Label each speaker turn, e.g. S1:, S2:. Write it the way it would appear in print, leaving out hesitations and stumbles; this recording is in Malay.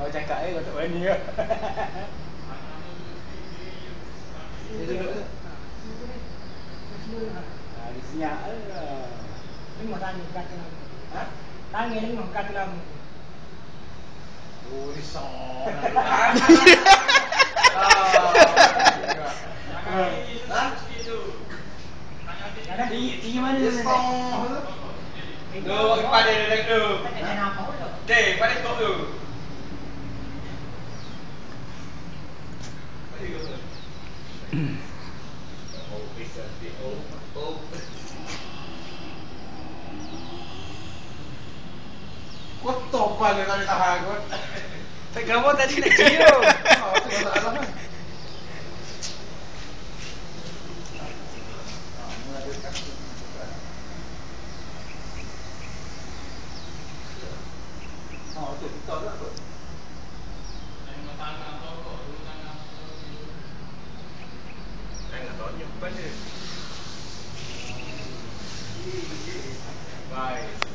S1: Kau cakap kau tak berani ke? Dia senyap lah.
S2: Memang tanya berkata nama.
S1: Ha?
S2: Tanya ni memang berkata nama.
S1: Oh, risau. Tinggi mana tu? Tu pada dia tu. Dek, pada kau tu.
S3: Kau topal dia tak boleh tahan kot.
S1: Tak gambar tadi nak cium.
S3: Itu masalah kan. Tu kita tak apa.
S4: Jangan tonjok kepala. Bye.